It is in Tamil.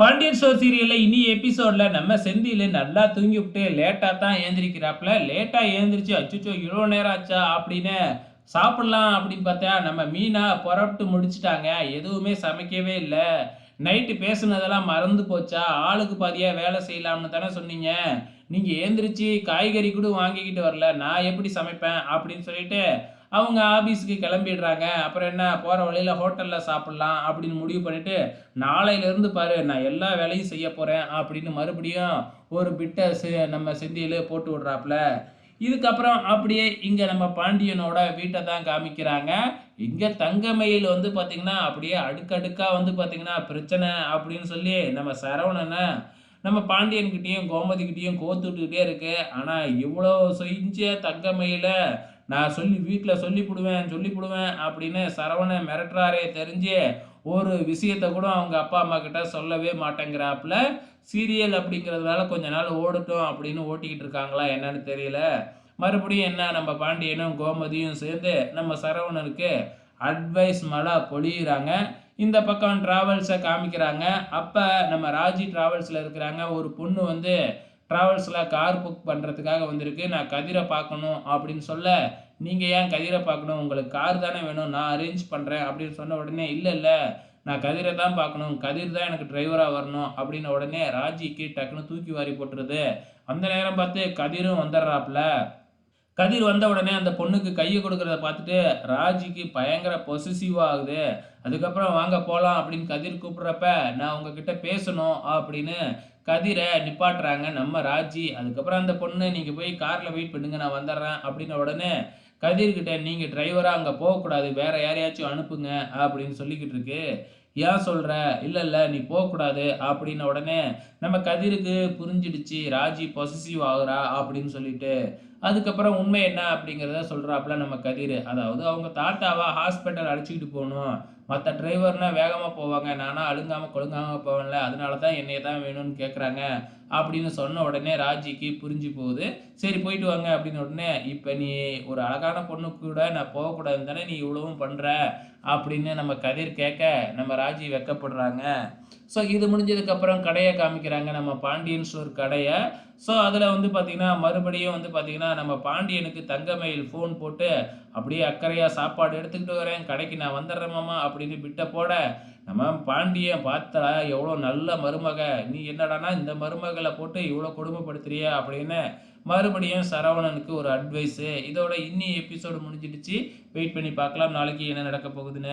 பாண்டியன் ஸ்டோர் சீரியல்ல இனி எபிசோட்ல நம்ம செந்தில் நல்லா தூங்கிவிட்டு லேட்டா தான் ஏந்திரிக்கிறாப்ல. லேட்டா ஏந்திரிச்சு அச்சச்சோ இவ்வளோ நேரம் ஆச்சா அப்படின்னு சாப்பிடலாம் அப்படின்னு பார்த்தா நம்ம மீனா புறப்பட்டு முடிச்சுட்டாங்க. எதுவுமே சமைக்கவே இல்ல. நைட்டு பேசுனதெல்லாம் மறந்து போச்சா? ஆளுக்கு பாதியா வேலை செய்யலாம்னு தானே சொன்னீங்க. நீங்க ஏந்திரிச்சு காய்கறி கூட வாங்கிக்கிட்டு வரல. நான் எப்படி சமைப்பேன்? அப்படின்னு சொல்லிட்டு அவங்க ஆபீஸ்க்கு கிளம்பிடுறாங்க. அப்புறம் என்ன போற வழியில ஹோட்டல்ல சாப்பிடலாம் அப்படின்னு முடிவு பண்ணிட்டு, நாளையிலிருந்து பாரு நான் எல்லா வேலையும் செய்ய போறேன் அப்படின்னு மறுபடியும் ஒரு பிட்ட நம்ம செந்திலு போட்டு விடுறாப்ல. இதுக்கப்புறம் அப்படியே இங்க நம்ம பாண்டியனோட வீட்ட தான் காமிக்கிறாங்க. இங்க தங்கமயில் வந்து பார்த்தீங்கன்னா, அப்படியே அடுக்கடுக்கா வந்து பார்த்தீங்கன்னா, பிரச்சனை அப்படின்னு சொல்லி நம்ம சரவணன நம்ம பாண்டியன்கிட்டயும், கோமதிகிட்டயும் கோத்துட்டுக்கிட்டே இருக்கு. ஆனா, இவ்வளோ செஞ்ச தங்கமயில நான் வீட்ல சொல்லிப்புடுவேன் அப்படின்னு சரவணன் மிரட்டுறாரே தெரிஞ்சு, ஒரு விஷயத்த கூட அவங்க அப்பா, அம்மா கிட்ட சொல்லவே மாட்டேங்கிறாப்புல. சீரியல் அப்படிங்கிறதுனால கொஞ்ச நாள் ஓடட்டும் அப்படின்னு ஓட்டிக்கிட்டு இருக்காங்களா என்னன்னு தெரியல. மறுபடியும் என்ன நம்ம பாண்டியனும், கோமதியும் சேர்ந்து நம்ம சரவணனுக்கு அட்வைஸ் மழை பொழியிறாங்க. இந்த பக்கம் டிராவல்ஸ காமிக்கிறாங்க. அப்ப நம்ம ராஜி டிராவல்ஸ்ல இருக்கிறாங்க. ஒரு பொண்ணு வந்து டிராவல்ஸ்ல கார் புக் பண்றதுக்காக வந்திருக்கு. நான் கதிர பார்க்கணும் அப்படின்னு சொல்ல, "நீங்க ஏன் கதிர பார்க்கணும்? உங்களுக்கு கார் தானே வேணும். நான் அரேஞ்ச் பண்றேன்" அப்படின்னு சொன்ன உடனே, "இல்ல, இல்ல நான் கதிர தான் பார்க்கணும். கதிர் தான் எனக்கு டிரைவரா வரணும்" அப்படின்ன உடனே ராஜிக்கு டக்குனு தூக்கி வாரி போட்டுருது. அந்த நேரம் பார்த்து கதிரும் வந்துடுறாப்ல. கதிர் வந்த உடனே அந்த பொண்ணுக்கு கைய குடுக்குறத பார்த்துட்டு, ராஜிக்கு பயங்கர பொசசிவ்வா ஆகுது. அதுக்கப்புறம் "வாங்க போலாம்" அப்படின்னு கதிர் கூப்பிடுறப்ப, "நான் உங்ககிட்ட பேசணும்" அப்படின்னு கதிர நிப்பாட்டுறாங்க நம்ம ராஜி. அதுக்கப்புறம் அந்த பொண்ணு, "நீங்க போய் கார்ல வெயிட் பண்ணுங்க, நான் வந்துடுறேன்" அப்படின்ன உடனே, கதிர்கிட்ட "நீங்க டிரைவரா அங்க போகக்கூடாது. வேற யாரையாச்சும் அனுப்புங்க" அப்படின்னு சொல்லிக்கிட்டு இருக்கு. "ஏன் சொல்ற?" "இல்ல, இல்ல நீ போக்கூடாது" அப்படின்ன உடனே, நம்ம கதிருக்கு புரிஞ்சிடுச்சு ராஜி பொசசிவ் ஆகுறா அப்படின்னு சொல்லிட்டு. அதுக்கப்புறம் உண்மை என்ன அப்படிங்கிறத சொல்றாப்ல நம்ம கதிரு. அதாவது அவங்க தாத்தாவ ஹாஸ்பிட்டல் அழைச்சுக்கிட்டு போணும். மத்த டிரைவர்னா வேகமா போவாங்க. நானா அழுங்காம கொழுங்காம போவேன்ல. அதனால தான் என்னைய தான் வேணும்னு கேட்குறாங்க. அப்படின்னு சொன்ன உடனே ராஜிக்கு புரிஞ்சு போகுது. சரி போயிட்டு வாங்க அப்படின்னு உடனே, இப்ப நீ ஒரு அழகான பொண்ணு கூட நான் போகக்கூடாதுன்னு தானே நீ இவ்வளவும் பண்ற? அப்படின்னு நம்ம கதிர் கேட்க, நம்ம ராஜி வெட்கப்படுறாங்க. ஸோ இது முடிஞ்சதுக்கப்புறம் கடைய காமிக்கிறாங்க. நம்ம பாண்டியன் ஸ்டோர் கடைய. ஸோ அதில வந்து பார்த்தீங்கன்னா, மறுபடியும் வந்து பார்த்தீங்கன்னா, நம்ம பாண்டியனுக்கு தங்கமயில் ஃபோன் போட்டு, அப்படியே அக்கறையா "சாப்பாடு எடுத்துக்கிட்டு வரேன். கடைக்கு நான் வந்துடுறேன் மாமா" அப்படின்னு பிட்ட போட, நம்ம பாண்டியன் "பார்த்தா எவ்வளோ நல்ல மருமக. நீ என்னடான்னா இந்த மருமகள போட்டு இவ்வளோ கொடுமைப்படுத்துறியே" அப்படின்னு மறுபடியும் சரவணனுக்கு ஒரு அட்வைஸு. இதோட இன்னி எபிசோடு முடிஞ்சிடுச்சு. வெயிட் பண்ணி பார்க்கலாம். நாளைக்கு என்ன நடக்க போகுதுன்னு.